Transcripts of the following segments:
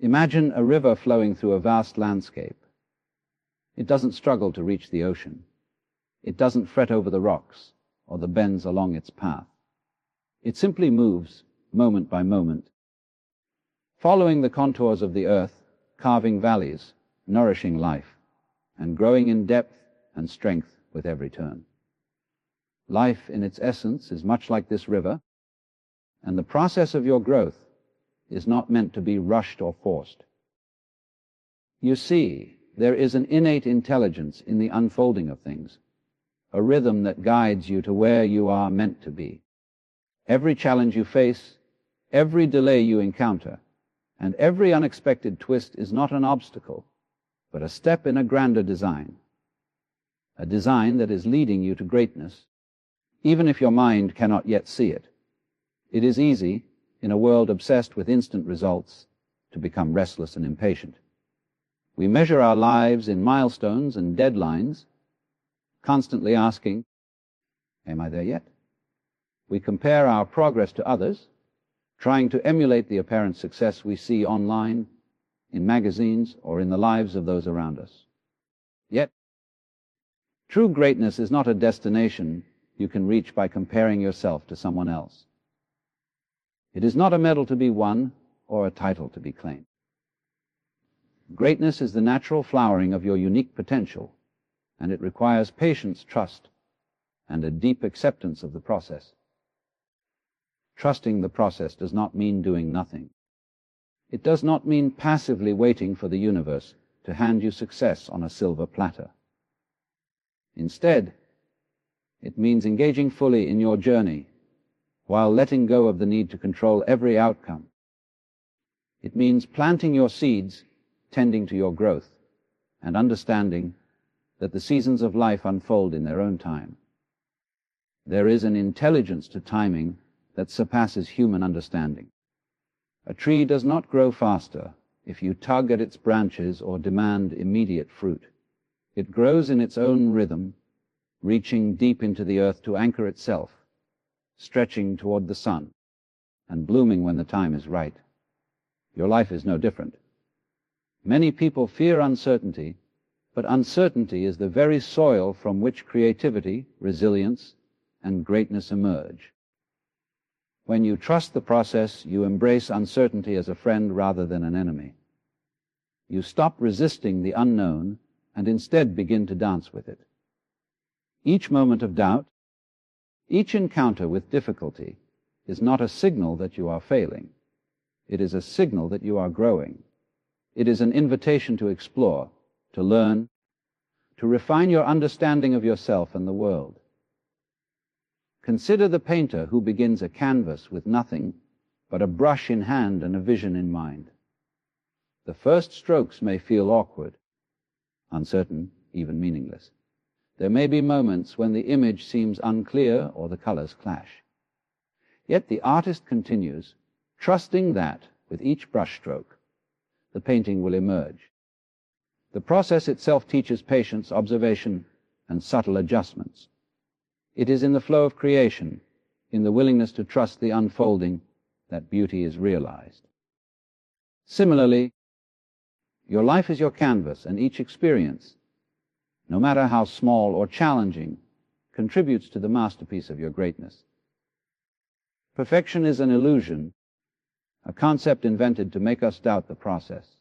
Imagine a river flowing through a vast landscape. It doesn't struggle to reach the ocean. It doesn't fret over the rocks or the bends along its path. It simply moves, moment by moment, following the contours of the earth, carving valleys, nourishing life, and growing in depth and strength with every turn. Life, in its essence, is much like this river, and the process of your growth is not meant to be rushed or forced. You see, there is an innate intelligence in the unfolding of things, a rhythm that guides you to where you are meant to be. Every challenge you face, every delay you encounter, and every unexpected twist is not an obstacle, but a step in a grander design, a design that is leading you to greatness, even if your mind cannot yet see it. It is easy, in a world obsessed with instant results, to become restless and impatient. We measure our lives in milestones and deadlines, constantly asking, "Am I there yet?" We compare our progress to others, trying to emulate the apparent success we see online, in magazines, or in the lives of those around us. Yet, true greatness is not a destination you can reach by comparing yourself to someone else. It is not a medal to be won or a title to be claimed. Greatness is the natural flowering of your unique potential, and it requires patience, trust, and a deep acceptance of the process. Trusting the process does not mean doing nothing. It does not mean passively waiting for the universe to hand you success on a silver platter. Instead, it means engaging fully in your journey while letting go of the need to control every outcome. It means planting your seeds, tending to your growth, and understanding that the seasons of life unfold in their own time. There is an intelligence to timing that surpasses human understanding. A tree does not grow faster if you tug at its branches or demand immediate fruit. It grows in its own rhythm, reaching deep into the earth to anchor itself, stretching toward the sun, and blooming when the time is right. Your life is no different. Many people fear uncertainty, but uncertainty is the very soil from which creativity, resilience, and greatness emerge. When you trust the process, you embrace uncertainty as a friend rather than an enemy. You stop resisting the unknown and instead begin to dance with it. Each moment of doubt, each encounter with difficulty, is not a signal that you are failing. It is a signal that you are growing. It is an invitation to explore, to learn, to refine your understanding of yourself and the world. Consider the painter who begins a canvas with nothing but a brush in hand and a vision in mind. The first strokes may feel awkward, uncertain, even meaningless. There may be moments when the image seems unclear or the colors clash. Yet the artist continues, trusting that, with each brushstroke, the painting will emerge. The process itself teaches patience, observation, and subtle adjustments. It is in the flow of creation, in the willingness to trust the unfolding, that beauty is realized. Similarly, your life is your canvas, and each experience, no matter how small or challenging, contributes to the masterpiece of your greatness. Perfection is an illusion, a concept invented to make us doubt the process.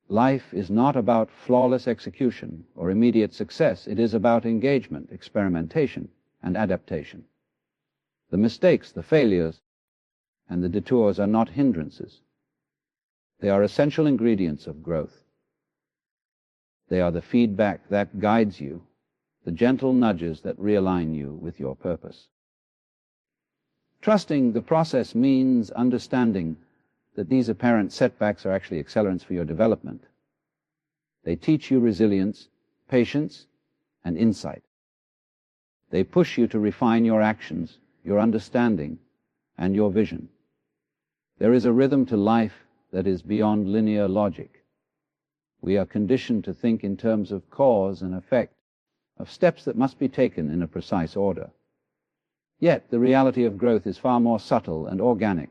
Life is not about flawless execution or immediate success. It is about engagement, experimentation, and adaptation. The mistakes, the failures, and the detours are not hindrances. They are essential ingredients of growth. They are the feedback that guides you, the gentle nudges that realign you with your purpose. Trusting the process means understanding that these apparent setbacks are actually accelerants for your development. They teach you resilience, patience, and insight. They push you to refine your actions, your understanding, and your vision. There is a rhythm to life that is beyond linear logic. We are conditioned to think in terms of cause and effect, of steps that must be taken in a precise order. Yet the reality of growth is far more subtle and organic.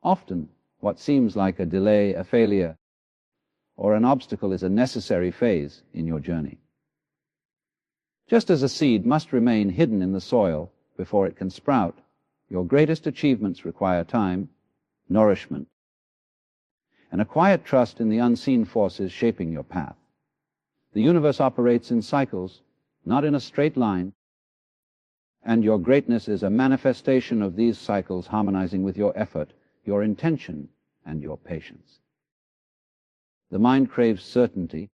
Often, What seems like a delay, a failure, or an obstacle is a necessary phase in your journey. Just as a seed must remain hidden in the soil before it can sprout, your greatest achievements require time, nourishment, and a quiet trust in the unseen forces shaping your path. The universe operates in cycles, not in a straight line, and your greatness is a manifestation of these cycles harmonizing with your effort, your intention, and your patience. The mind craves certainty,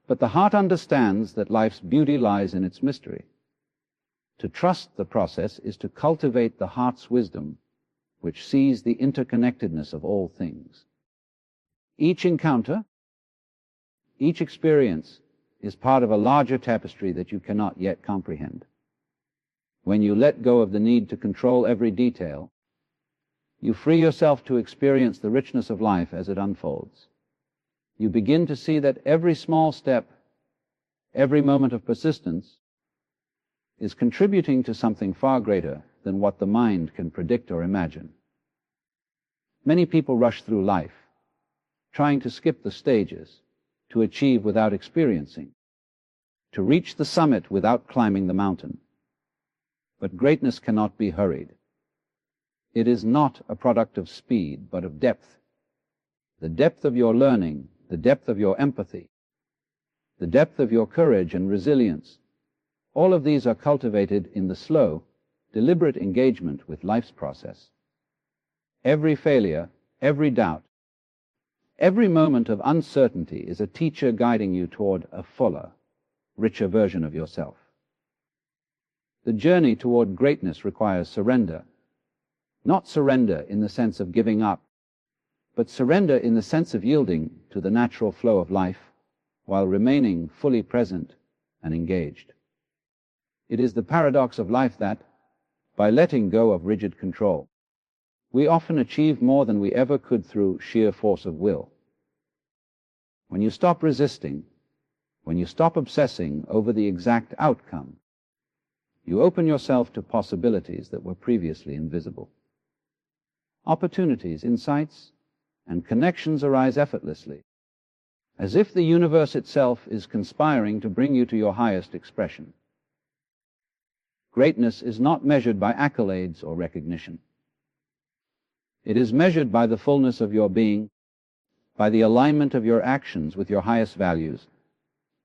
but the heart understands that life's beauty lies in its mystery. To trust the process is to cultivate the heart's wisdom, which sees the interconnectedness of all things. Each encounter, each experience is part of a larger tapestry that you cannot yet comprehend. When you let go of the need to control every detail, you free yourself to experience the richness of life as it unfolds. You begin to see that every small step, every moment of persistence, is contributing to something far greater than what the mind can predict or imagine. Many people rush through life, trying to skip the stages, to achieve without experiencing, to reach the summit without climbing the mountain. But greatness cannot be hurried. It is not a product of speed, but of depth. The depth of your learning, the depth of your empathy, the depth of your courage and resilience, all of these are cultivated in the slow, deliberate engagement with life's process. Every failure, every doubt, every moment of uncertainty is a teacher guiding you toward a fuller, richer version of yourself. The journey toward greatness requires surrender. Not surrender in the sense of giving up, but surrender in the sense of yielding to the natural flow of life while remaining fully present and engaged. It is the paradox of life that, by letting go of rigid control, we often achieve more than we ever could through sheer force of will. When you stop resisting, when you stop obsessing over the exact outcome, you open yourself to possibilities that were previously invisible. Opportunities, insights, and connections arise effortlessly, as if the universe itself is conspiring to bring you to your highest expression. Greatness is not measured by accolades or recognition. It is measured by the fullness of your being, by the alignment of your actions with your highest values,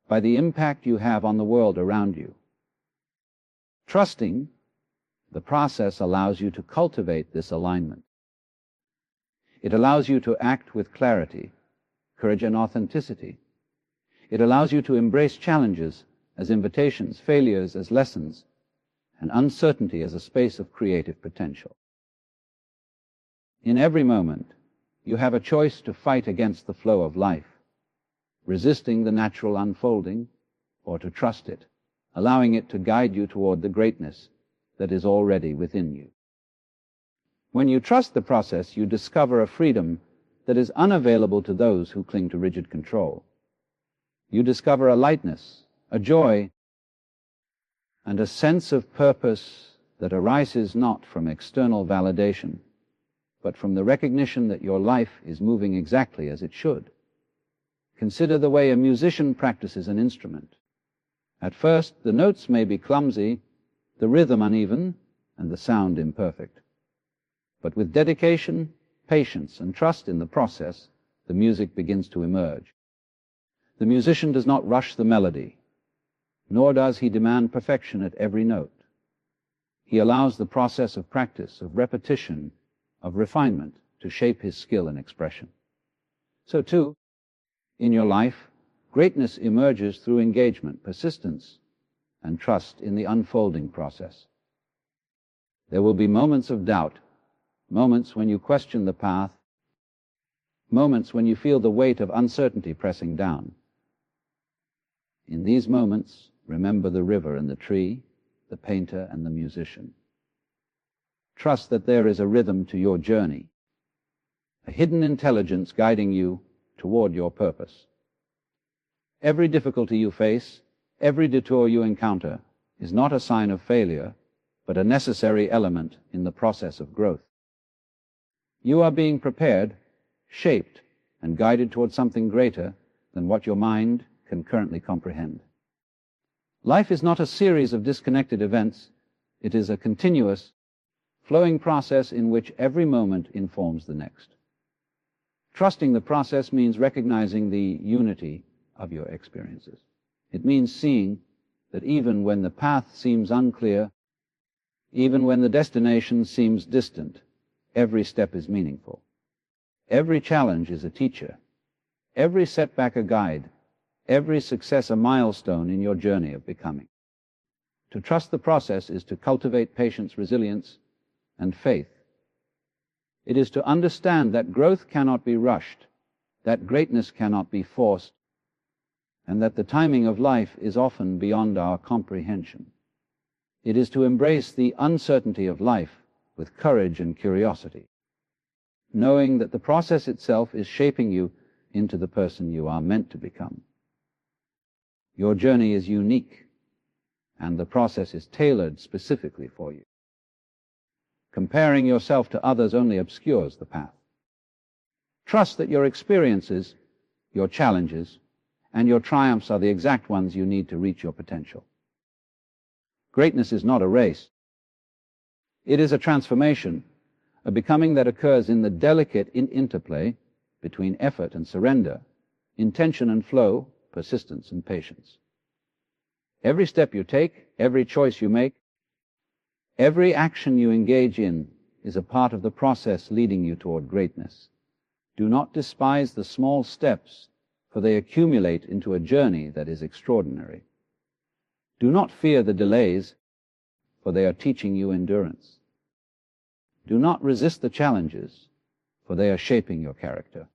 by the impact you have on the world around you. Trusting the process allows you to cultivate this alignment. It allows you to act with clarity, courage, and authenticity. It allows you to embrace challenges as invitations, failures as lessons, and uncertainty as a space of creative potential. In every moment, you have a choice to fight against the flow of life, resisting the natural unfolding, or to trust it, allowing it to guide you toward the greatness that is already within you. When you trust the process, you discover a freedom that is unavailable to those who cling to rigid control. You discover a lightness, a joy, and a sense of purpose that arises not from external validation, but from the recognition that your life is moving exactly as it should. Consider the way a musician practices an instrument. At first, the notes may be clumsy, the rhythm uneven, and the sound imperfect. But with dedication, patience, and trust in the process, the music begins to emerge. The musician does not rush the melody, nor does he demand perfection at every note. He allows the process of practice, of repetition, of refinement to shape his skill and expression. So too, in your life, greatness emerges through engagement, persistence, and trust in the unfolding process. There will be moments of doubt, moments when you question the path, moments when you feel the weight of uncertainty pressing down. In these moments, remember the river and the tree, the painter and the musician. Trust that there is a rhythm to your journey, a hidden intelligence guiding you toward your purpose. Every difficulty you face, every detour you encounter, is not a sign of failure, but a necessary element in the process of growth. You are being prepared, shaped, and guided towards something greater than what your mind can currently comprehend. Life is not a series of disconnected events. It is a continuous, flowing process in which every moment informs the next. Trusting the process means recognizing the unity of your experiences. It means seeing that even when the path seems unclear, even when the destination seems distant, every step is meaningful. Every challenge is a teacher, every setback a guide, every success a milestone in your journey of becoming. To trust the process is to cultivate patience, resilience, and faith. It is to understand that growth cannot be rushed, that greatness cannot be forced, and that the timing of life is often beyond our comprehension. It is to embrace the uncertainty of life with courage and curiosity, knowing that the process itself is shaping you into the person you are meant to become. Your journey is unique, and the process is tailored specifically for you. Comparing yourself to others only obscures the path. Trust that your experiences, your challenges, and your triumphs are the exact ones you need to reach your potential. Greatness is not a race. It is a transformation, a becoming that occurs in the delicate interplay between effort and surrender, intention and flow, persistence and patience. Every step you take, every choice you make, every action you engage in is a part of the process leading you toward greatness. Do not despise the small steps, for they accumulate into a journey that is extraordinary. Do not fear the delays, for they are teaching you endurance. Do not resist the challenges, for they are shaping your character.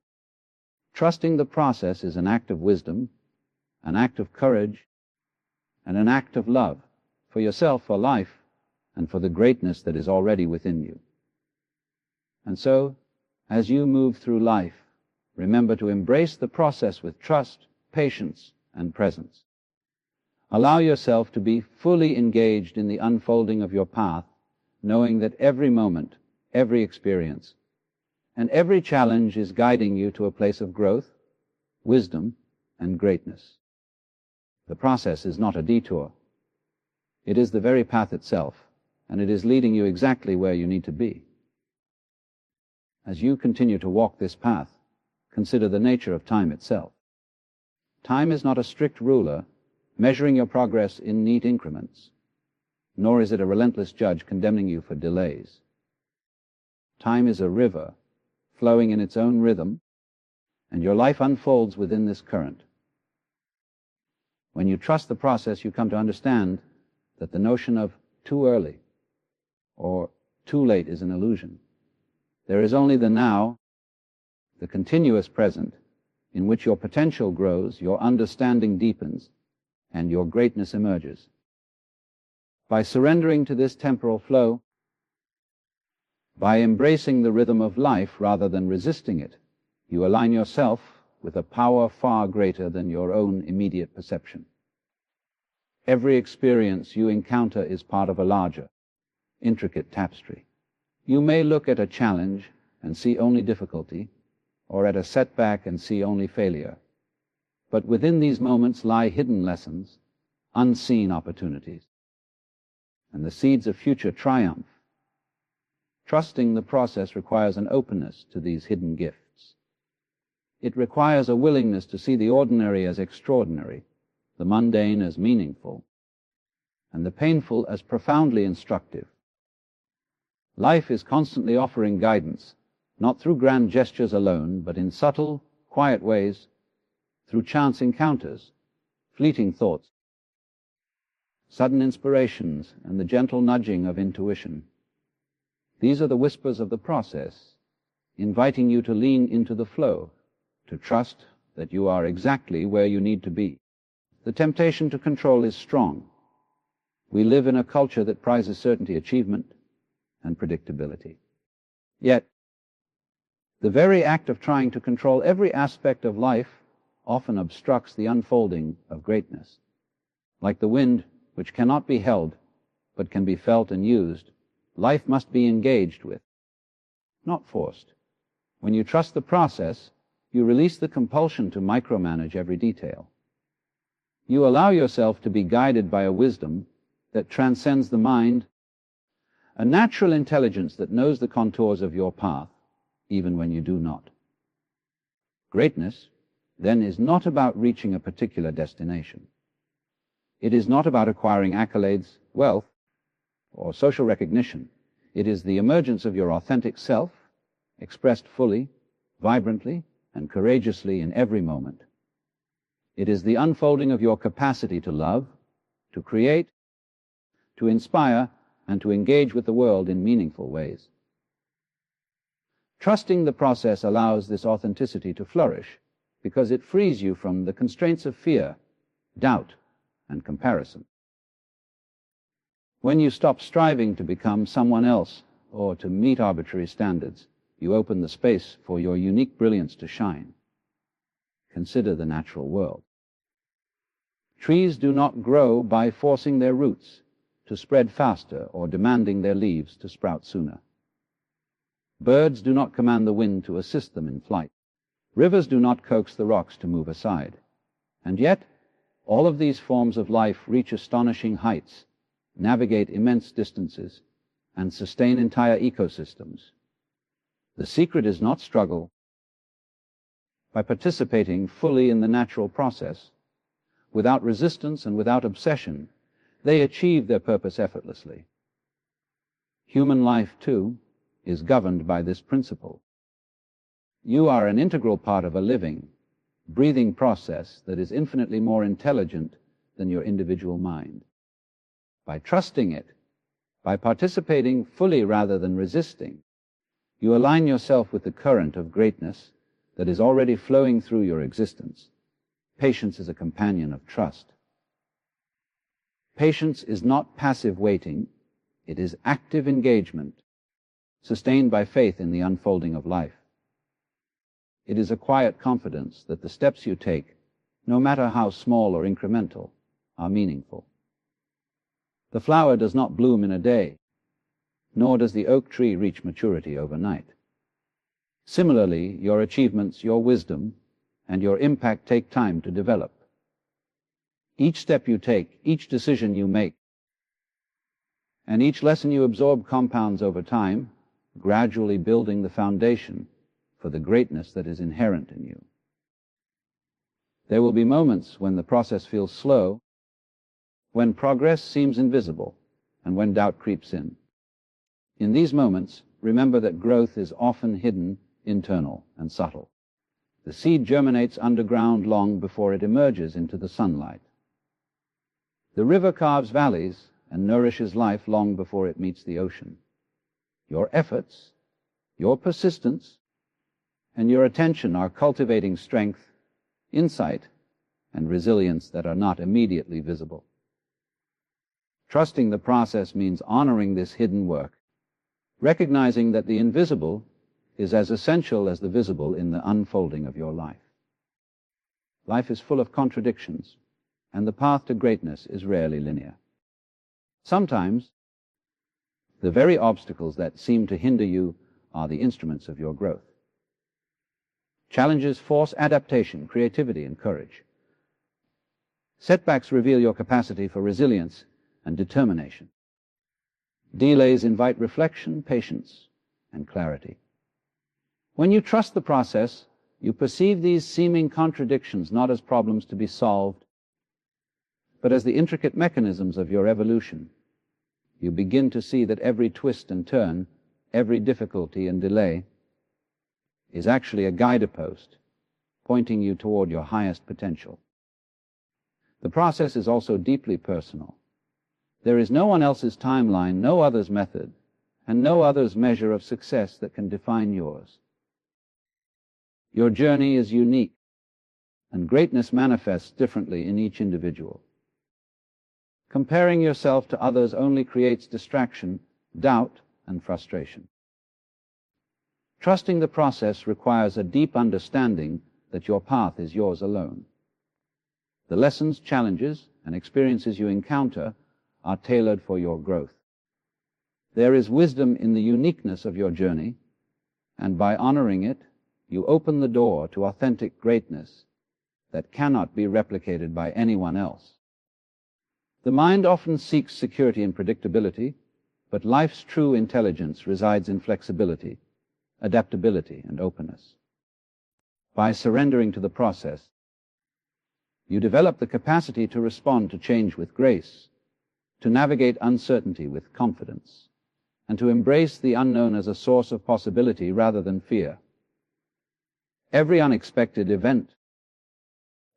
Trusting the process is an act of wisdom, an act of courage, and an act of love for yourself, for life, and for the greatness that is already within you. And so, as you move through life, remember to embrace the process with trust, patience, and presence. Allow yourself to be fully engaged in the unfolding of your path, knowing that every moment, every experience, and every challenge is guiding you to a place of growth, wisdom, and greatness. The process is not a detour. It is the very path itself, and it is leading you exactly where you need to be. As you continue to walk this path, consider the nature of time itself. Time is not a strict ruler, measuring your progress in neat increments, nor is it a relentless judge condemning you for delays. Time is a river, flowing in its own rhythm, and your life unfolds within this current. When you trust the process, you come to understand that the notion of too early or too late is an illusion. There is only the now, the continuous present, in which your potential grows, your understanding deepens, and your greatness emerges. By surrendering to this temporal flow, by embracing the rhythm of life rather than resisting it, you align yourself with a power far greater than your own immediate perception. Every experience you encounter is part of a larger, intricate tapestry. You may look at a challenge and see only difficulty, or at a setback and see only failure. But within these moments lie hidden lessons, unseen opportunities, and the seeds of future triumph. Trusting the process requires an openness to these hidden gifts. It requires a willingness to see the ordinary as extraordinary, the mundane as meaningful, and the painful as profoundly instructive. Life is constantly offering guidance, not through grand gestures alone, but in subtle, quiet ways, through chance encounters, fleeting thoughts, sudden inspirations, and the gentle nudging of intuition. These are the whispers of the process, inviting you to lean into the flow, to trust that you are exactly where you need to be. The temptation to control is strong. We live in a culture that prizes certainty, achievement, and predictability. Yet, the very act of trying to control every aspect of life often obstructs the unfolding of greatness. Like the wind, which cannot be held, but can be felt and used, life must be engaged with, not forced. When you trust the process, you release the compulsion to micromanage every detail. You allow yourself to be guided by a wisdom that transcends the mind, a natural intelligence that knows the contours of your path, even when you do not. Greatness, then, is not about reaching a particular destination. It is not about acquiring accolades, wealth, or social recognition. It is the emergence of your authentic self, expressed fully, vibrantly, and courageously in every moment. It is the unfolding of your capacity to love, to create, to inspire, and to engage with the world in meaningful ways. Trusting the process allows this authenticity to flourish because it frees you from the constraints of fear, doubt, and comparison. When you stop striving to become someone else or to meet arbitrary standards, you open the space for your unique brilliance to shine. Consider the natural world. Trees do not grow by forcing their roots to spread faster or demanding their leaves to sprout sooner. Birds do not command the wind to assist them in flight. Rivers do not coax the rocks to move aside. And yet, all of these forms of life reach astonishing heights, navigate immense distances, and sustain entire ecosystems. The secret is not struggle. By participating fully in the natural process, without resistance and without obsession, they achieve their purpose effortlessly. Human life, too, is governed by this principle. You are an integral part of a living, breathing process that is infinitely more intelligent than your individual mind. By trusting it, by participating fully rather than resisting, you align yourself with the current of greatness that is already flowing through your existence. Patience is a companion of trust. Patience is not passive waiting, it is active engagement, sustained by faith in the unfolding of life. It is a quiet confidence that the steps you take, no matter how small or incremental, are meaningful. The flower does not bloom in a day, nor does the oak tree reach maturity overnight. Similarly, your achievements, your wisdom, and your impact take time to develop. Each step you take, each decision you make, and each lesson you absorb compounds over time, gradually building the foundation for the greatness that is inherent in you. There will be moments when the process feels slow, when progress seems invisible, and when doubt creeps in. In these moments, remember that growth is often hidden, internal, and subtle. The seed germinates underground long before it emerges into the sunlight. The river carves valleys and nourishes life long before it meets the ocean. Your efforts, your persistence, and your attention are cultivating strength, insight, and resilience that are not immediately visible. Trusting the process means honoring this hidden work, recognizing that the invisible is as essential as the visible in the unfolding of your life. Life is full of contradictions, and the path to greatness is rarely linear. Sometimes, the very obstacles that seem to hinder you are the instruments of your growth. Challenges force adaptation, creativity, and courage. Setbacks reveal your capacity for resilience and determination. Delays invite reflection, patience, and clarity. When you trust the process, you perceive these seeming contradictions not as problems to be solved, but as the intricate mechanisms of your evolution. You begin to see that every twist and turn, every difficulty and delay, is actually a guidepost pointing you toward your highest potential. The process is also deeply personal. There is no one else's timeline, no other's method, and no other's measure of success that can define yours. Your journey is unique, and greatness manifests differently in each individual. Comparing yourself to others only creates distraction, doubt, and frustration. Trusting the process requires a deep understanding that your path is yours alone. The lessons, challenges, and experiences you encounter are tailored for your growth. There is wisdom in the uniqueness of your journey, and by honoring it you open the door to authentic greatness that cannot be replicated by anyone else. The mind often seeks security and predictability, but life's true intelligence resides in flexibility, adaptability, and openness. By surrendering to the process, you develop the capacity to respond to change with grace, to navigate uncertainty with confidence, and to embrace the unknown as a source of possibility rather than fear. Every unexpected event,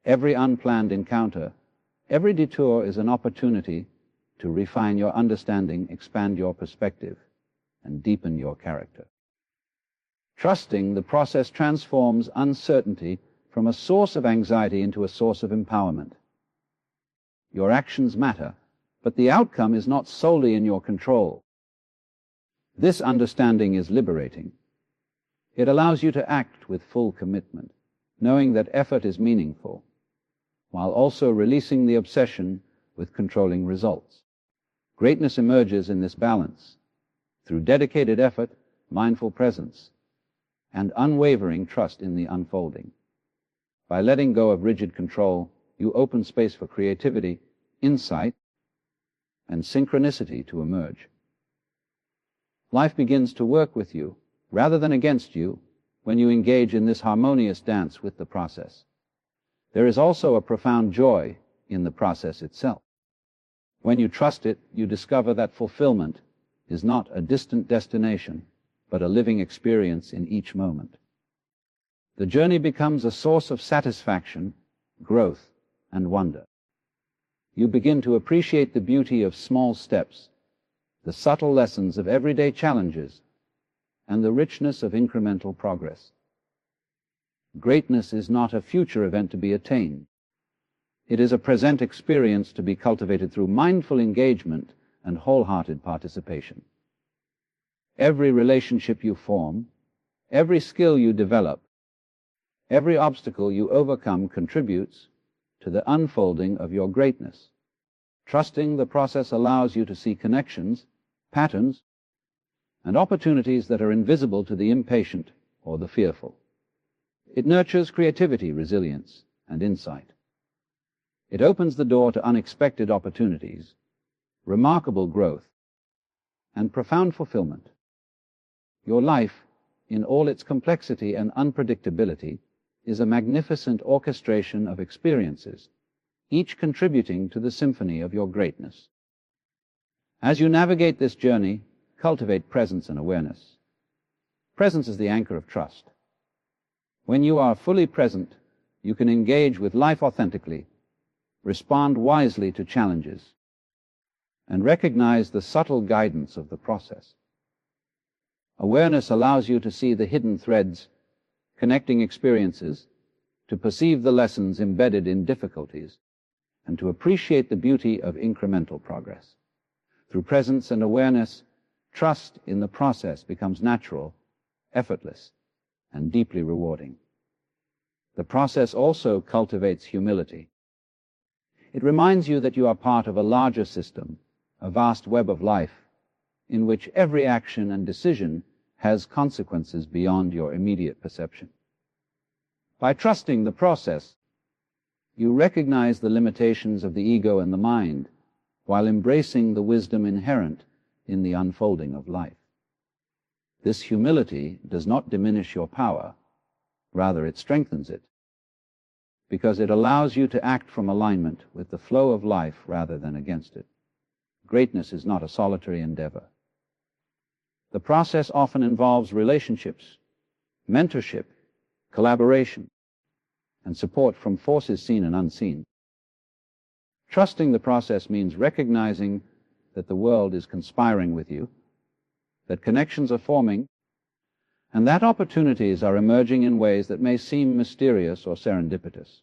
every unplanned encounter, every detour is an opportunity to refine your understanding, expand your perspective, and deepen your character. Trusting the process transforms uncertainty from a source of anxiety into a source of empowerment. Your actions matter, but the outcome is not solely in your control. This understanding is liberating. It allows you to act with full commitment, knowing that effort is meaningful, while also releasing the obsession with controlling results. Greatness emerges in this balance through dedicated effort, mindful presence, and unwavering trust in the unfolding. By letting go of rigid control, you open space for creativity, insight, and synchronicity to emerge. Life begins to work with you, rather than against you, when you engage in this harmonious dance with the process. There is also a profound joy in the process itself. When you trust it, you discover that fulfillment is not a distant destination, but a living experience in each moment. The journey becomes a source of satisfaction, growth, and wonder. You begin to appreciate the beauty of small steps, the subtle lessons of everyday challenges, and the richness of incremental progress. Greatness is not a future event to be attained. It is a present experience to be cultivated through mindful engagement and wholehearted participation. Every relationship you form, every skill you develop, every obstacle you overcome contributes to the unfolding of your greatness. Trusting the process allows you to see connections, patterns, and opportunities that are invisible to the impatient or the fearful. It nurtures creativity, resilience, and insight. It opens the door to unexpected opportunities, remarkable growth, and profound fulfillment. Your life, in all its complexity and unpredictability, is a magnificent orchestration of experiences, each contributing to the symphony of your greatness. As you navigate this journey, cultivate presence and awareness. Presence is the anchor of trust. When you are fully present, you can engage with life authentically, respond wisely to challenges, and recognize the subtle guidance of the process. Awareness allows you to see the hidden threads connecting experiences, to perceive the lessons embedded in difficulties, and to appreciate the beauty of incremental progress. Through presence and awareness, trust in the process becomes natural, effortless, and deeply rewarding. The process also cultivates humility. It reminds you that you are part of a larger system, a vast web of life, in which every action and decision has consequences beyond your immediate perception. By trusting the process, you recognize the limitations of the ego and the mind, while embracing the wisdom inherent in the unfolding of life. This humility does not diminish your power, rather it strengthens it, because it allows you to act from alignment with the flow of life rather than against it. Greatness is not a solitary endeavor. The process often involves relationships, mentorship, collaboration, and support from forces seen and unseen. Trusting the process means recognizing that the world is conspiring with you, that connections are forming, and that opportunities are emerging in ways that may seem mysterious or serendipitous.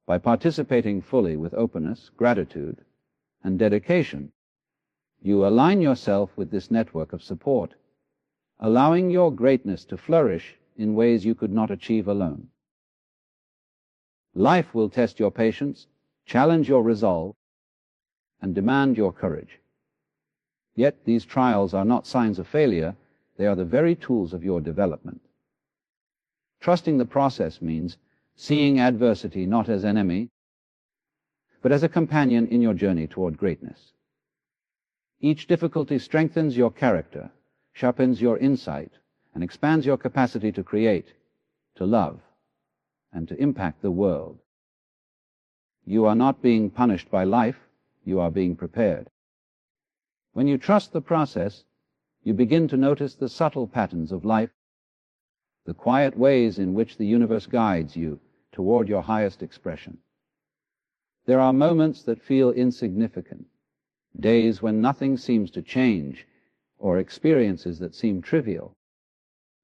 By participating fully with openness, gratitude, and dedication, you align yourself with this network of support, allowing your greatness to flourish in ways you could not achieve alone. Life will test your patience, challenge your resolve, and demand your courage. Yet these trials are not signs of failure, they are the very tools of your development. Trusting the process means seeing adversity not as enemy, but as a companion in your journey toward greatness. Each difficulty strengthens your character, sharpens your insight, and expands your capacity to create, to love, and to impact the world. You are not being punished by life, you are being prepared. When you trust the process, you begin to notice the subtle patterns of life, the quiet ways in which the universe guides you toward your highest expression. There are moments that feel insignificant, days when nothing seems to change, or experiences that seem trivial.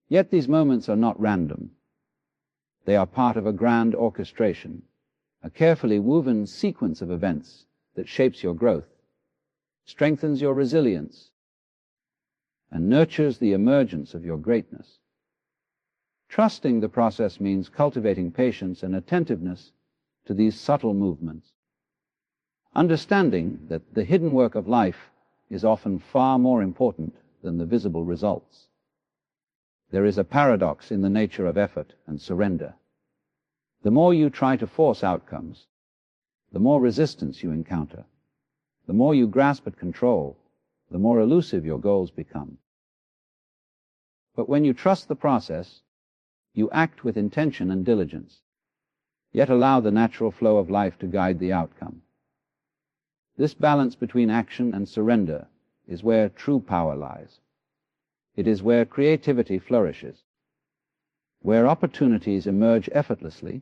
Yet these moments are not random. They are part of a grand orchestration, a carefully woven sequence of events that shapes your growth, strengthens your resilience, and nurtures the emergence of your greatness. Trusting the process means cultivating patience and attentiveness to these subtle movements, understanding that the hidden work of life is often far more important than the visible results. There is a paradox in the nature of effort and surrender. The more you try to force outcomes, the more resistance you encounter. The more you grasp at control, the more elusive your goals become. But when you trust the process, you act with intention and diligence, yet allow the natural flow of life to guide the outcome. This balance between action and surrender is where true power lies. It is where creativity flourishes, where opportunities emerge effortlessly,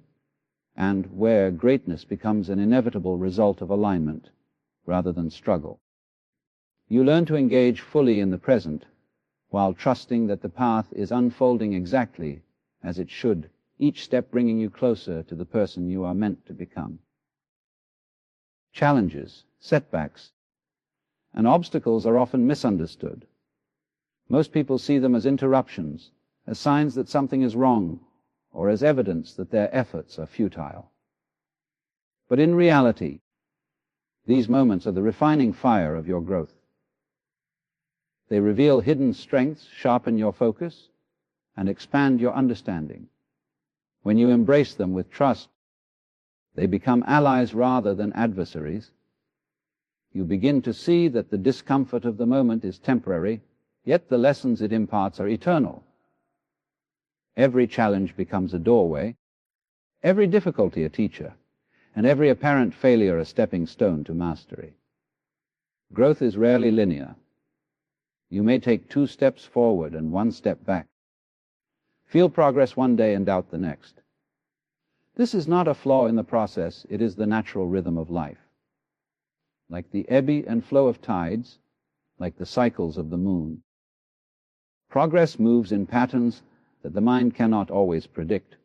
and where greatness becomes an inevitable result of alignment rather than struggle. You learn to engage fully in the present while trusting that the path is unfolding exactly as it should, each step bringing you closer to the person you are meant to become. Challenges, setbacks, and obstacles are often misunderstood. Most people see them as interruptions, as signs that something is wrong, or as evidence that their efforts are futile. But in reality, these moments are the refining fire of your growth. They reveal hidden strengths, sharpen your focus, and expand your understanding. When you embrace them with trust, they become allies rather than adversaries. You begin to see that the discomfort of the moment is temporary, yet the lessons it imparts are eternal. Every challenge becomes a doorway, every difficulty a teacher, and every apparent failure a stepping stone to mastery. Growth is rarely linear. You may take 2 steps forward and 1 step back. Feel progress one day and doubt the next. This is not a flaw in the process, it is the natural rhythm of life. Like the ebb and flow of tides, like the cycles of the moon, progress moves in patterns that the mind cannot always predict.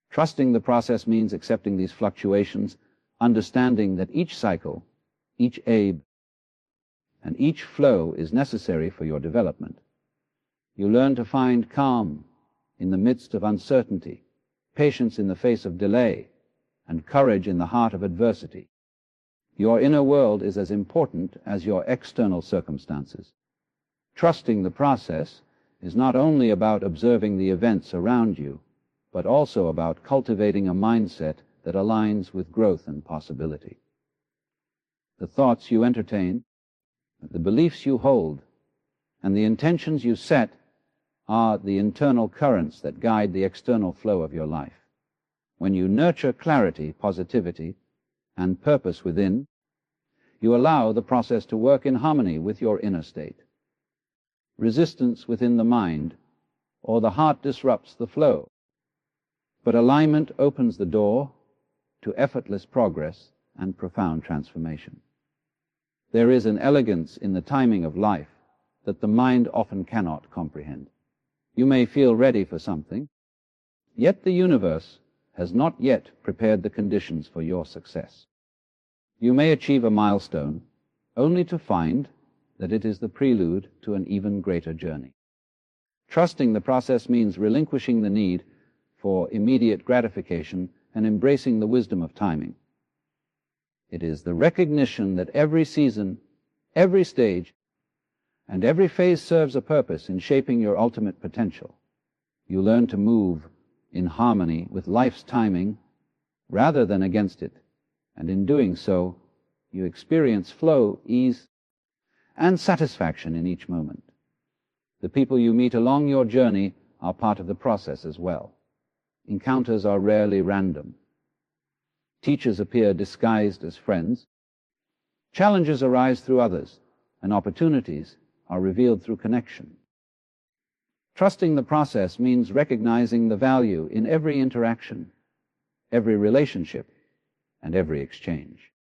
Trusting the process means accepting these fluctuations, understanding that each cycle, each ebb, and each flow is necessary for your development. You learn to find calm in the midst of uncertainty, patience in the face of delay, and courage in the heart of adversity. Your inner world is as important as your external circumstances. Trusting the process is not only about observing the events around you, but also about cultivating a mindset that aligns with growth and possibility. The thoughts you entertain, the beliefs you hold, and the intentions you set are the internal currents that guide the external flow of your life. When you nurture clarity, positivity, and purpose within, you allow the process to work in harmony with your inner state. Resistance within the mind or the heart disrupts the flow, but alignment opens the door to effortless progress and profound transformation. There is an elegance in the timing of life that the mind often cannot comprehend. You may feel ready for something, yet the universe has not yet prepared the conditions for your success. You may achieve a milestone only to find that it is the prelude to an even greater journey. Trusting the process means relinquishing the need for immediate gratification and embracing the wisdom of timing. It is the recognition that every season, every stage, and every phase serves a purpose in shaping your ultimate potential. You learn to move in harmony with life's timing rather than against it, and in doing so, you experience flow, ease, and satisfaction in each moment. The people you meet along your journey are part of the process as well. Encounters are rarely random. Teachers appear disguised as friends. Challenges arise through others, and opportunities are revealed through connection. Trusting the process means recognizing the value in every interaction, every relationship, and every exchange.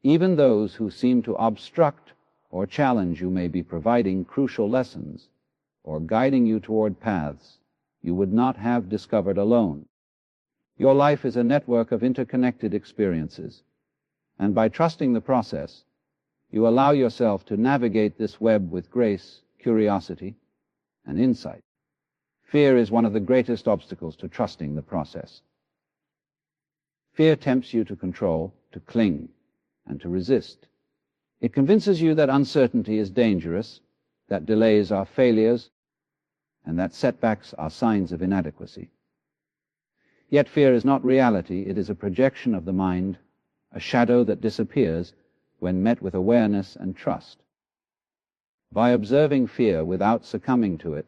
Even those who seem to obstruct or challenge you may be providing crucial lessons or guiding you toward paths you would not have discovered alone. Your life is a network of interconnected experiences, and by trusting the process, you allow yourself to navigate this web with grace, curiosity, and insight. Fear is one of the greatest obstacles to trusting the process. Fear tempts you to control, to cling, and to resist. It convinces you that uncertainty is dangerous, that delays are failures, and that setbacks are signs of inadequacy. Yet fear is not reality. It is a projection of the mind, a shadow that disappears when met with awareness and trust. By observing fear without succumbing to it,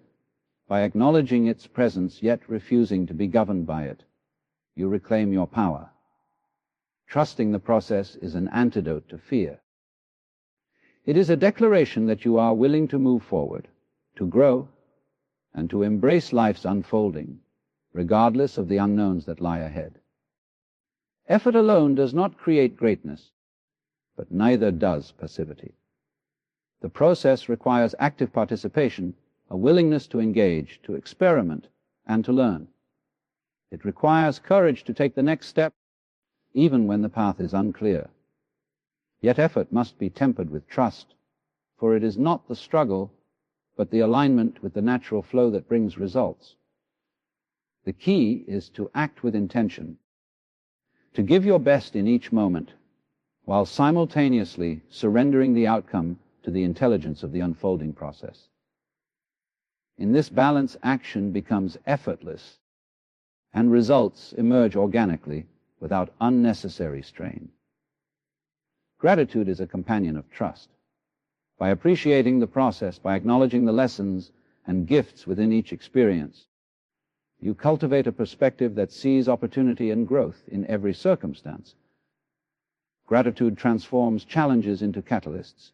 by acknowledging its presence yet refusing to be governed by it, you reclaim your power. Trusting the process is an antidote to fear. It is a declaration that you are willing to move forward, to grow, and to embrace life's unfolding, regardless of the unknowns that lie ahead. Effort alone does not create greatness, but neither does passivity. The process requires active participation, a willingness to engage, to experiment, and to learn. It requires courage to take the next step, even when the path is unclear. Yet effort must be tempered with trust, for it is not the struggle, but the alignment with the natural flow that brings results. The key is to act with intention, to give your best in each moment, while simultaneously surrendering the outcome to the intelligence of the unfolding process. In this balance, action becomes effortless, and results emerge organically without unnecessary strain. Gratitude is a companion of trust. By appreciating the process, by acknowledging the lessons and gifts within each experience, you cultivate a perspective that sees opportunity and growth in every circumstance. Gratitude transforms challenges into catalysts,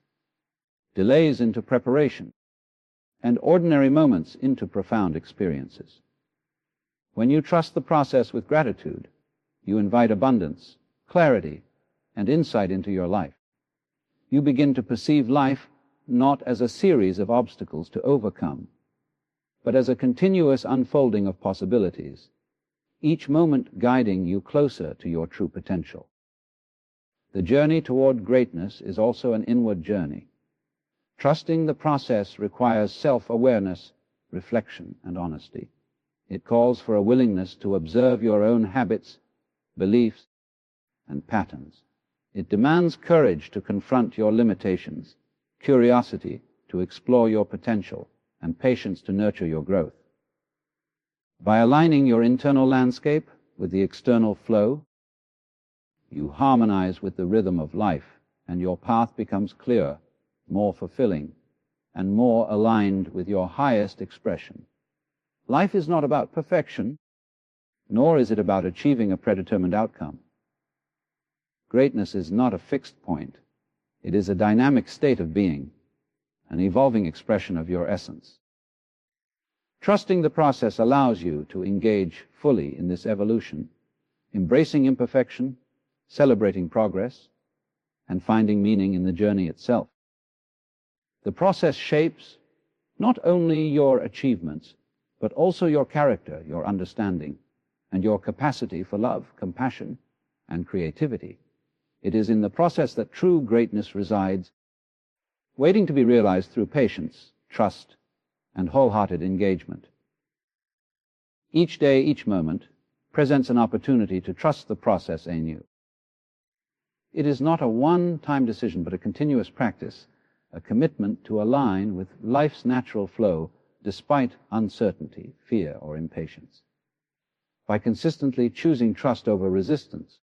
delays into preparation, and ordinary moments into profound experiences. When you trust the process with gratitude, you invite abundance, clarity, and insight into your life. You begin to perceive life not as a series of obstacles to overcome, but as a continuous unfolding of possibilities, each moment guiding you closer to your true potential. The journey toward greatness is also an inward journey. Trusting the process requires self-awareness, reflection, and honesty. It calls for a willingness to observe your own habits, beliefs, and patterns. It demands courage to confront your limitations, curiosity to explore your potential, and patience to nurture your growth. By aligning your internal landscape with the external flow, you harmonize with the rhythm of life, and your path becomes clearer, more fulfilling, and more aligned with your highest expression. Life is not about perfection, nor is it about achieving a predetermined outcome. Greatness is not a fixed point. It is a dynamic state of being, an evolving expression of your essence. Trusting the process allows you to engage fully in this evolution, embracing imperfection, celebrating progress, and finding meaning in the journey itself. The process shapes not only your achievements, but also your character, your understanding, and your capacity for love, compassion, and creativity. It is in the process that true greatness resides, waiting to be realized through patience, trust, and wholehearted engagement. Each day, each moment, presents an opportunity to trust the process anew. It is not a one-time decision, but a continuous practice, a commitment to align with life's natural flow despite uncertainty, fear, or impatience. By consistently choosing trust over resistance,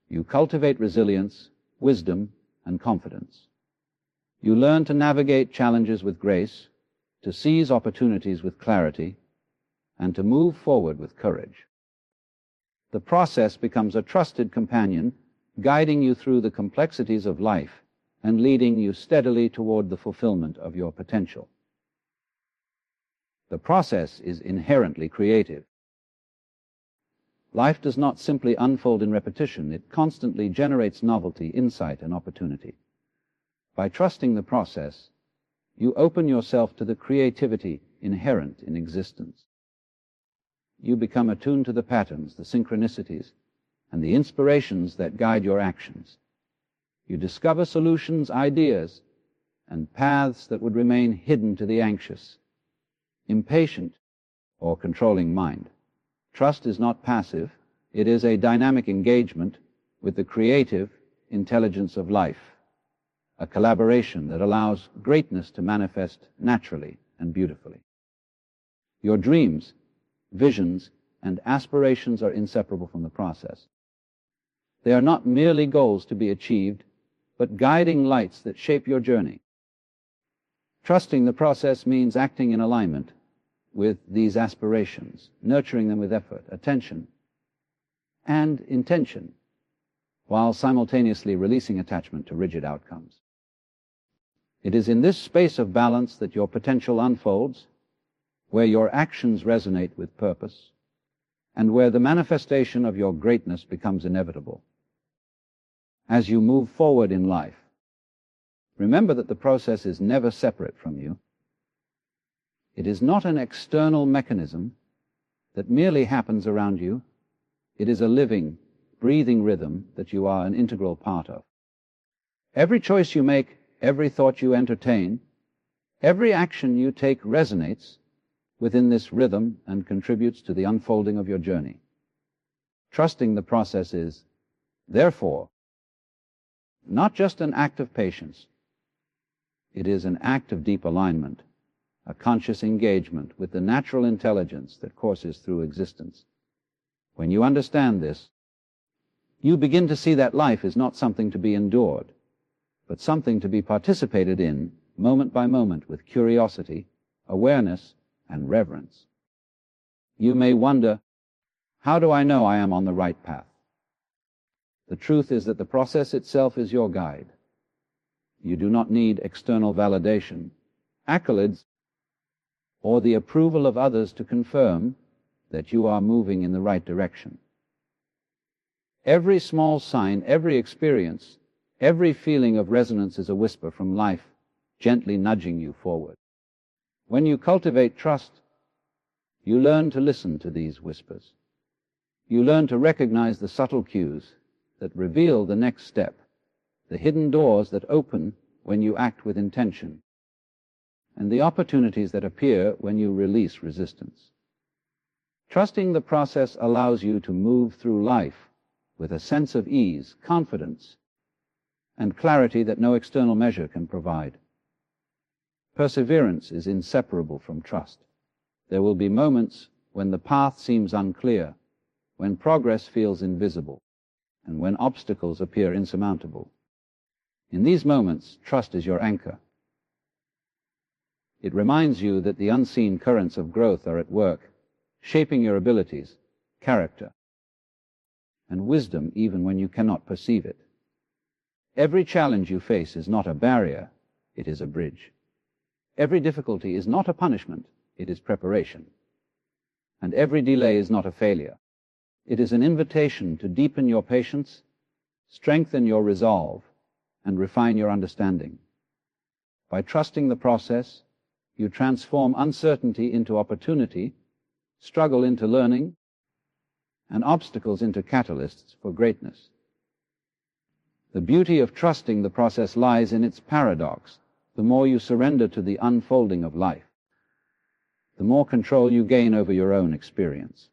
you cultivate resilience, wisdom, and confidence. You learn to navigate challenges with grace, to seize opportunities with clarity, and to move forward with courage. The process becomes a trusted companion, guiding you through the complexities of life and leading you steadily toward the fulfillment of your potential. The process is inherently creative. Life does not simply unfold in repetition, it constantly generates novelty, insight, and opportunity. By trusting the process, you open yourself to the creativity inherent in existence. You become attuned to the patterns, the synchronicities, and the inspirations that guide your actions. You discover solutions, ideas, and paths that would remain hidden to the anxious, impatient, or controlling mind. Trust is not passive, it is a dynamic engagement with the creative intelligence of life, a collaboration that allows greatness to manifest naturally and beautifully. Your dreams, visions, and aspirations are inseparable from the process. They are not merely goals to be achieved, but guiding lights that shape your journey. Trusting the process means acting in alignment with these aspirations, nurturing them with effort, attention, and intention, while simultaneously releasing attachment to rigid outcomes. It is in this space of balance that your potential unfolds, where your actions resonate with purpose, and where the manifestation of your greatness becomes inevitable. As you move forward in life, remember that the process is never separate from you. It is not an external mechanism that merely happens around you. It is a living, breathing rhythm that you are an integral part of. Every choice you make, every thought you entertain, every action you take resonates within this rhythm and contributes to the unfolding of your journey. Trusting the process is, therefore, not just an act of patience. It is an act of deep alignment, a conscious engagement with the natural intelligence that courses through existence. When you understand this, you begin to see that life is not something to be endured, but something to be participated in moment by moment with curiosity, awareness, and reverence. You may wonder, how do I know I am on the right path? The truth is that the process itself is your guide. You do not need external validation, accolades, or the approval of others to confirm that you are moving in the right direction. Every small sign, every experience, every feeling of resonance is a whisper from life, gently nudging you forward. When you cultivate trust, you learn to listen to these whispers. You learn to recognize the subtle cues that reveal the next step, the hidden doors that open when you act with intention, and the opportunities that appear when you release resistance. Trusting the process allows you to move through life with a sense of ease, confidence, and clarity that no external measure can provide. Perseverance is inseparable from trust. There will be moments when the path seems unclear, when progress feels invisible, and when obstacles appear insurmountable. In these moments, trust is your anchor. It reminds you that the unseen currents of growth are at work, shaping your abilities, character, and wisdom even when you cannot perceive it. Every challenge you face is not a barrier, it is a bridge. Every difficulty is not a punishment, it is preparation. And every delay is not a failure. It is an invitation to deepen your patience, strengthen your resolve, and refine your understanding. By trusting the process, you transform uncertainty into opportunity, struggle into learning, and obstacles into catalysts for greatness. The beauty of trusting the process lies in its paradox. The more you surrender to the unfolding of life, the more control you gain over your own experience.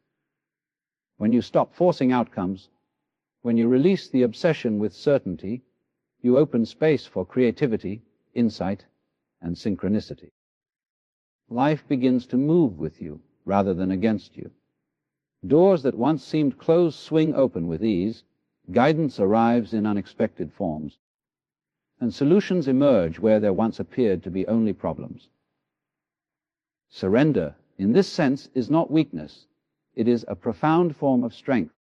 When you stop forcing outcomes, when you release the obsession with certainty, you open space for creativity, insight, and synchronicity. Life begins to move with you rather than against you. Doors that once seemed closed swing open with ease, guidance arrives in unexpected forms, and solutions emerge where there once appeared to be only problems. Surrender, in this sense, is not weakness. It is a profound form of strength.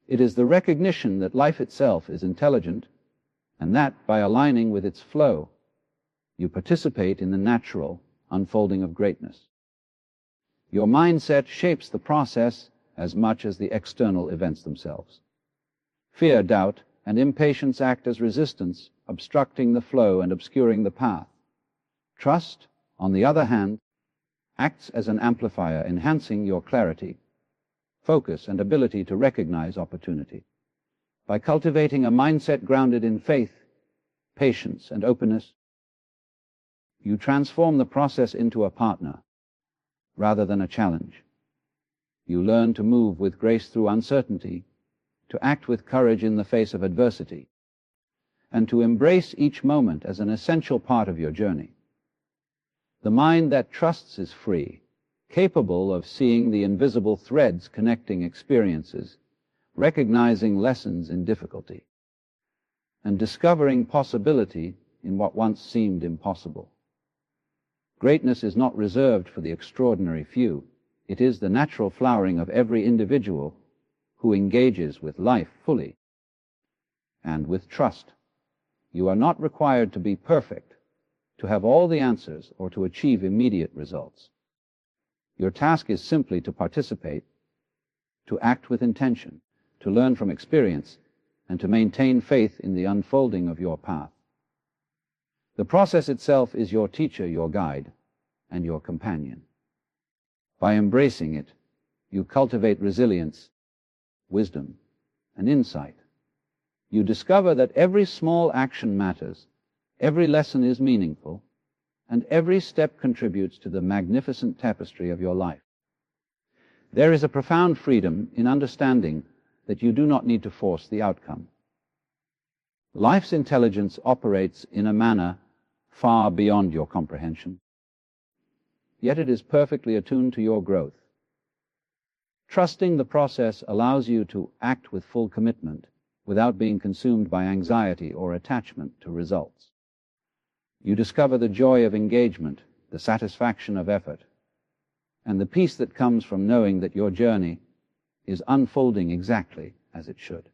It is the recognition that life itself is intelligent, and that, by aligning with its flow, you participate in the natural unfolding of greatness. Your mindset shapes the process as much as the external events themselves. Fear, doubt, and impatience act as resistance, obstructing the flow and obscuring the path. Trust, on the other hand, acts as an amplifier, enhancing your clarity, focus, and ability to recognize opportunity. By cultivating a mindset grounded in faith, patience, and openness, you transform the process into a partner rather than a challenge. You learn to move with grace through uncertainty, to act with courage in the face of adversity, and to embrace each moment as an essential part of your journey. The mind that trusts is free, capable of seeing the invisible threads connecting experiences, recognizing lessons in difficulty, and discovering possibility in what once seemed impossible. Greatness is not reserved for the extraordinary few. It is the natural flowering of every individual who engages with life fully and with trust. You are not required to be perfect, to have all the answers, or to achieve immediate results. Your task is simply to participate, to act with intention, to learn from experience, and to maintain faith in the unfolding of your path. The process itself is your teacher, your guide, and your companion. By embracing it, you cultivate resilience, wisdom, and insight. You discover that every small action matters, every lesson is meaningful, and every step contributes to the magnificent tapestry of your life. There is a profound freedom in understanding that you do not need to force the outcome. Life's intelligence operates in a manner far beyond your comprehension, yet it is perfectly attuned to your growth. Trusting the process allows you to act with full commitment without being consumed by anxiety or attachment to results. You discover the joy of engagement, the satisfaction of effort, and the peace that comes from knowing that your journey is unfolding exactly as it should.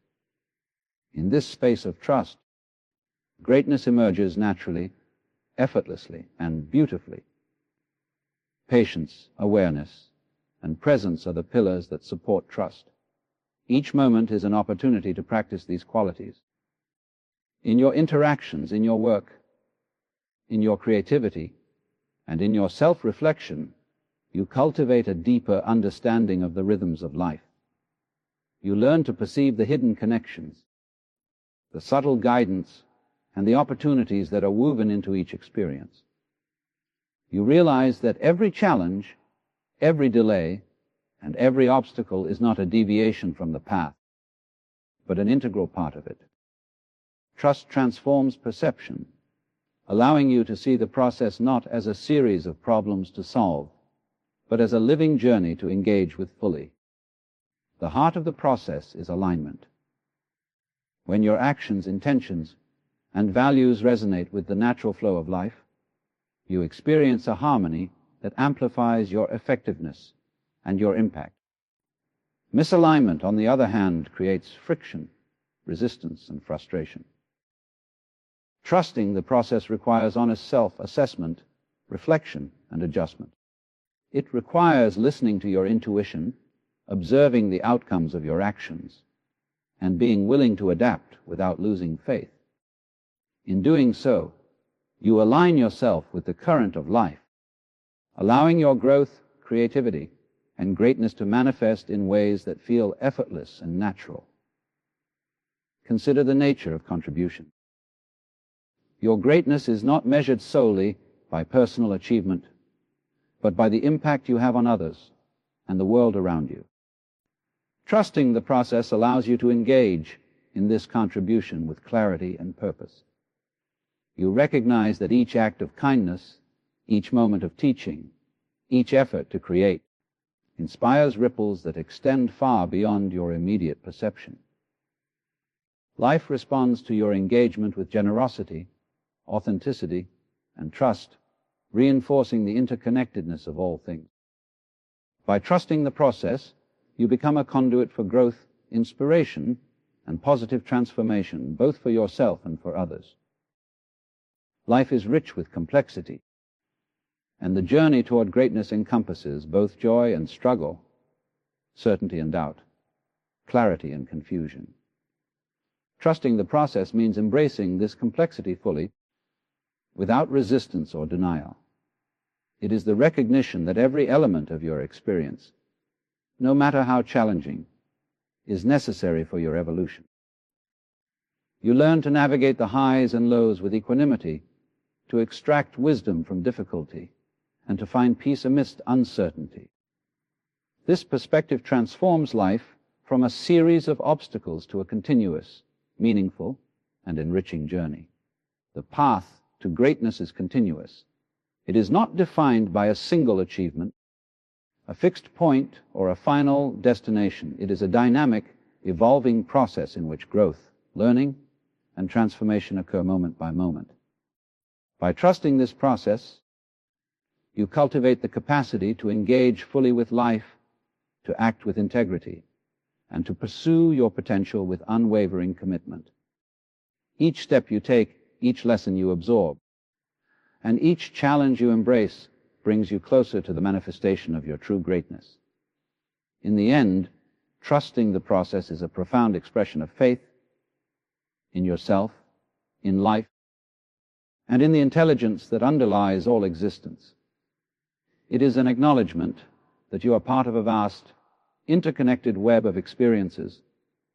In this space of trust, greatness emerges naturally, effortlessly, and beautifully. Patience, awareness, and presence are the pillars that support trust. Each moment is an opportunity to practice these qualities. In your interactions, in your work, in your creativity, and in your self-reflection, you cultivate a deeper understanding of the rhythms of life. You learn to perceive the hidden connections, the subtle guidance, and the opportunities that are woven into each experience. You realize that every challenge, every delay, and every obstacle is not a deviation from the path, but an integral part of it. Trust transforms perception, allowing you to see the process not as a series of problems to solve, but as a living journey to engage with fully. The heart of the process is alignment. When your actions, intentions, and values resonate with the natural flow of life, you experience a harmony that amplifies your effectiveness and your impact. Misalignment, on the other hand, creates friction, resistance, and frustration. Trusting the process requires honest self-assessment, reflection, and adjustment. It requires listening to your intuition, observing the outcomes of your actions, and being willing to adapt without losing faith. In doing so, you align yourself with the current of life, allowing your growth, creativity, and greatness to manifest in ways that feel effortless and natural. Consider the nature of contribution. Your greatness is not measured solely by personal achievement, but by the impact you have on others and the world around you. Trusting the process allows you to engage in this contribution with clarity and purpose. You recognize that each act of kindness, each moment of teaching, each effort to create, inspires ripples that extend far beyond your immediate perception. Life responds to your engagement with generosity, authenticity, and trust, reinforcing the interconnectedness of all things. By trusting the process, you become a conduit for growth, inspiration, and positive transformation, both for yourself and for others. Life is rich with complexity, and the journey toward greatness encompasses both joy and struggle, certainty and doubt, clarity and confusion. Trusting the process means embracing this complexity fully, without resistance or denial. It is the recognition that every element of your experience, no matter how challenging, is necessary for your evolution. You learn to navigate the highs and lows with equanimity, to extract wisdom from difficulty, and to find peace amidst uncertainty. This perspective transforms life from a series of obstacles to a continuous, meaningful, and enriching journey. The path to greatness is continuous. It is not defined by a single achievement, a fixed point, or a final destination. It is a dynamic, evolving process in which growth, learning, and transformation occur moment by moment. By trusting this process, you cultivate the capacity to engage fully with life, to act with integrity, and to pursue your potential with unwavering commitment. Each step you take, each lesson you absorb, and each challenge you embrace brings you closer to the manifestation of your true greatness. In the end, trusting the process is a profound expression of faith in yourself, in life, and in the intelligence that underlies all existence. It is an acknowledgement that you are part of a vast, interconnected web of experiences,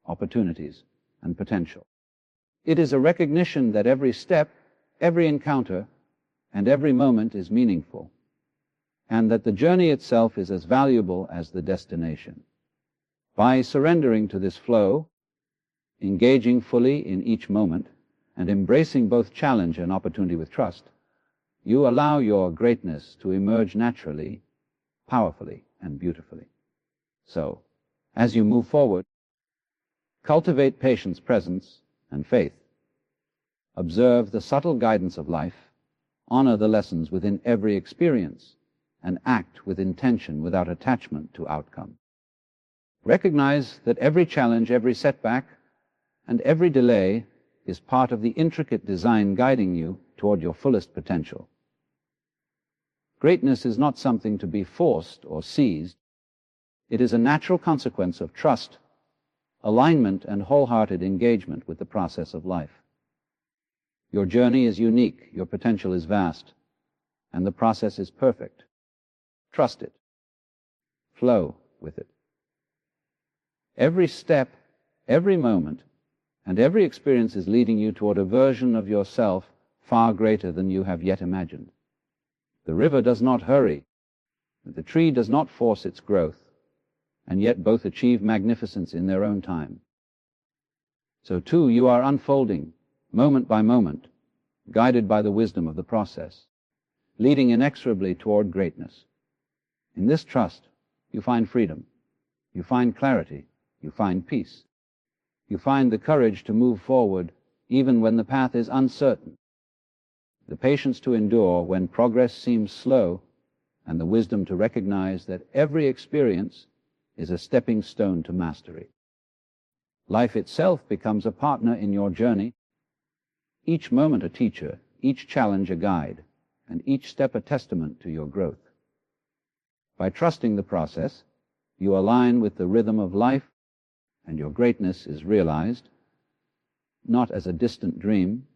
opportunities, and potential. It is a recognition that every step, every encounter, and every moment is meaningful, and that the journey itself is as valuable as the destination. By surrendering to this flow, engaging fully in each moment, and embracing both challenge and opportunity with trust, you allow your greatness to emerge naturally, powerfully, and beautifully. So, as you move forward, cultivate patience, presence, and faith. Observe the subtle guidance of life, honor the lessons within every experience, and act with intention without attachment to outcome. Recognize that every challenge, every setback, and every delay is part of the intricate design guiding you toward your fullest potential. Greatness is not something to be forced or seized. It is a natural consequence of trust, alignment, and wholehearted engagement with the process of life. Your journey is unique, your potential is vast, and the process is perfect. Trust it. Flow with it. Every step, every moment, and every experience is leading you toward a version of yourself far greater than you have yet imagined. The river does not hurry, the tree does not force its growth, and yet both achieve magnificence in their own time. So too you are unfolding, moment by moment, guided by the wisdom of the process, leading inexorably toward greatness. In this trust, you find freedom, you find clarity, you find peace. You find the courage to move forward even when the path is uncertain, the patience to endure when progress seems slow, and the wisdom to recognize that every experience is a stepping stone to mastery. Life itself becomes a partner in your journey, each moment a teacher, each challenge a guide, and each step a testament to your growth. By trusting the process, you align with the rhythm of life, and your greatness is realized, not as a distant dream,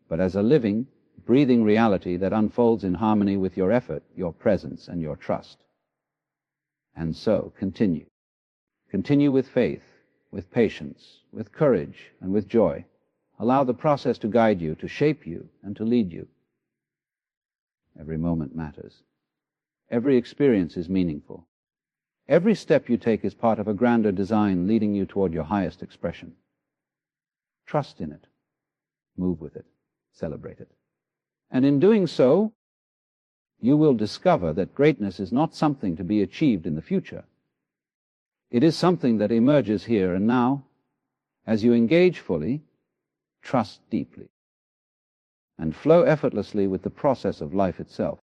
but as a living, breathing reality that unfolds in harmony with your effort, your presence, and your trust. And so, continue. Continue with faith, with patience, with courage, and with joy. Allow the process to guide you, to shape you, and to lead you. Every moment matters. Every experience is meaningful. Every step you take is part of a grander design leading you toward your highest expression. Trust in it. Move with it. Celebrate it. And in doing so, you will discover that greatness is not something to be achieved in the future, It is something that emerges here and now. As you engage fully, trust deeply, and flow effortlessly with the process of life itself.